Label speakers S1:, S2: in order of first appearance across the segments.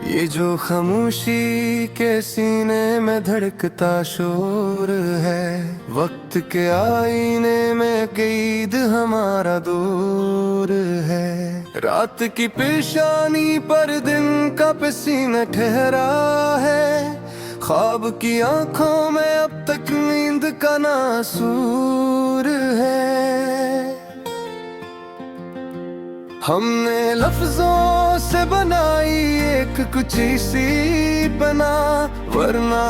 S1: ये जो खामोशी के सीने में धड़कता शोर है, वक्त के आईने में कैद हमारा दूर है। रात की पेशानी पर दिन का पसीना ठहरा है, ख्वाब की आंखों में अब तक नींद का नासूर है। हमने लफ्जों से बनाई एक कुछ सी बना, वरना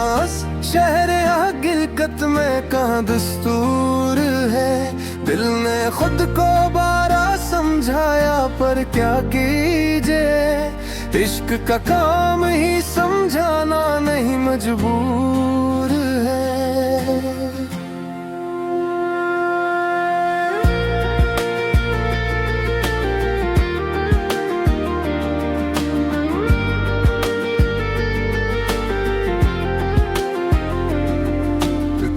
S1: शहर हकीकत में कहाँ दस्तूर है। दिल ने खुद को बारा समझाया पर क्या कीजिए, इश्क का काम ही समझाना नहीं मजबूर है।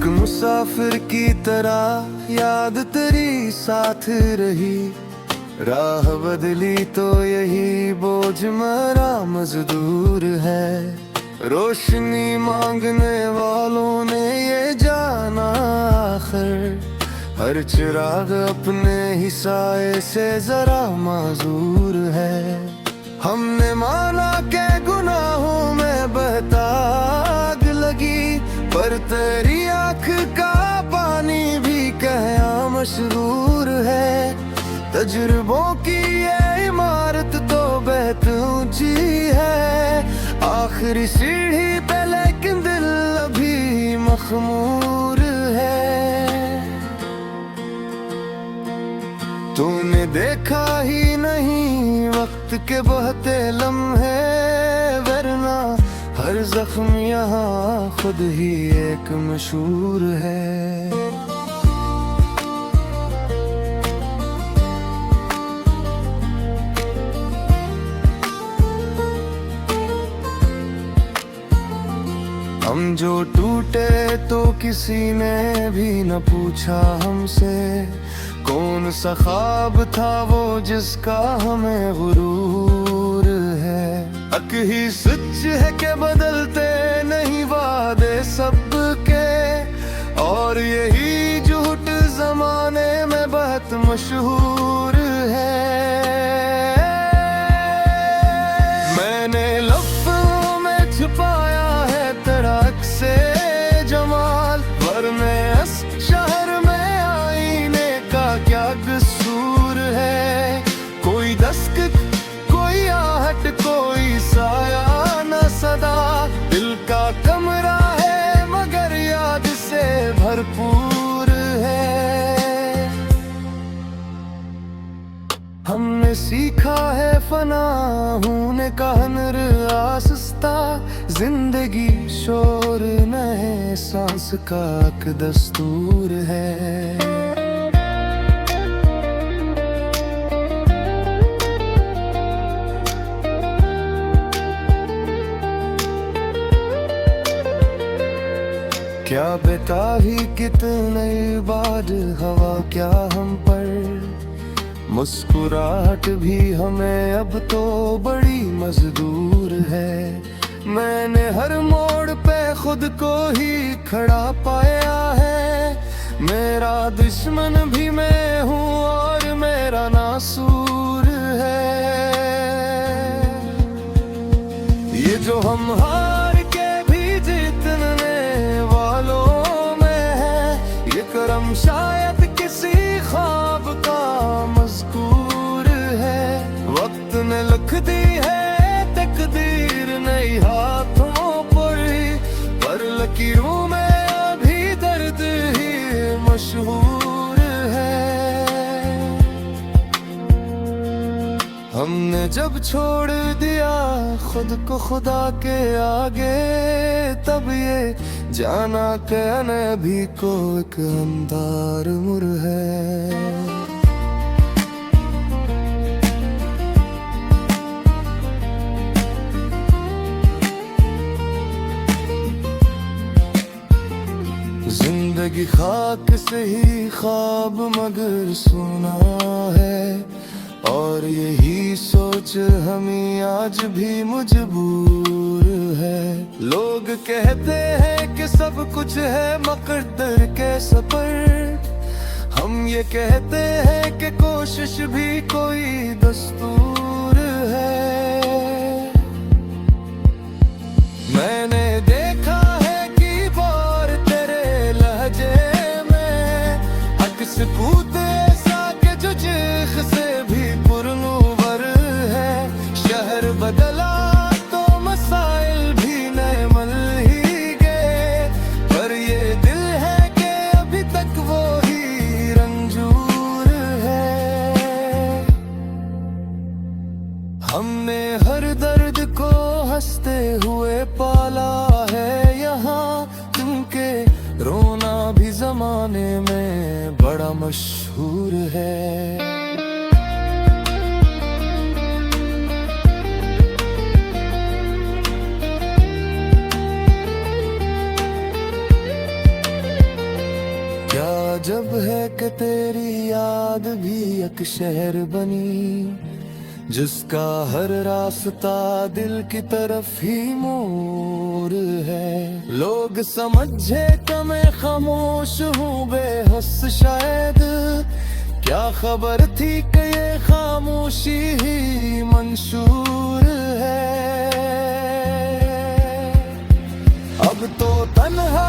S1: मुसाफिर की तरह याद तेरी साथ रही, राह बदली तो यही बोझ मरा मजदूर है। रोशनी मांगने वालों ने ये जाना आखिर, हर चिराग अपने ही साए से जरा माजूर है। हमने माना के गुनाहों में बहता आग लगी, पर तेरी आँख का पानी भी कहया मशहूर है। तजुर्बों की ये इमारत तो बेहद ऊंची है, आखिरी सीढ़ी पे लेकिन दिल अभी मखमूर है। तूने देखा ही नहीं वक्त के बहते लम्हे, वरना हर जख्म यहाँ खुद ही एक मशहूर है। हम जो टूटे तो किसी ने भी न पूछा हमसे, कौन सा ख्वाब था वो जिसका हमें गुरूर है। हक ही सच है कि बदलते नहीं वादे सबके, और यही झूठ जमाने में बहुत मशहूर है। मैंने लफ्ज़ों में छुपाया है तेरा अक्से जमाल, वरने इस शहर में आईने का क्या कसूर है। कोई दस्तक, कोई आहट, कोई साया न सदा, दिल का कमरा है मगर याद से भरपूर है। हमने सीखा है फना होने का हुनर आसस्ता, जिंदगी शोर नए सांस का एक दस्तूर है। क्या बेताही कितने बाद हवा क्या हम पर, मुस्कुराहट भी हमें अब तो बड़ी मजदूर है। मैंने हर मोड़ पे खुद को ही खड़ा पाया है, मेरा दुश्मन भी मैं हूँ और मेरा नासूर है। ये जो हम हार के भी जीतने वालों में है, ये करम शायद किसी ख्वाब का मज़कूर है। वक्त ने लिख दी है तकदीर नई हाथों पर लकीरों में अभी दर्द ही मशहूर है। हमने जब छोड़ दिया खुद को खुदा के आगे, तब ये जाना कि नबी को एक अंधार मुर है। जिंदगी खाक से ही ख्वाब मगर सुना है, और यही सोच हमें आज भी मजबूर है। लोग कहते हैं कि सब कुछ है मुकद्दर के सफर, हम ये कहते हैं कि कोशिश भी कोई दस्तूर है। मैंने देखा है कि बार तेरे लहजे में अक्स कूदे के जो जिख से भी पुरनूवर है। शहर बदला तो मसाइल भी नए मल ही गए, पर ये दिल है कि अभी तक वो ही रंजूर है। हमने हर दर्द को हंसते हुए पाला है यहाँ, क्योंकि रोना भी जमाने में बड़ा मशहूर है। क्या जब है कि तेरी याद भी एक शहर बनी, जिसका हर रास्ता दिल की तरफ ही मोर है। लोग समझे कि मैं खामोश हूँ बेहस शायद, क्या खबर थी कि ये खामोशी ही मंशूर है। अब तो तन्हा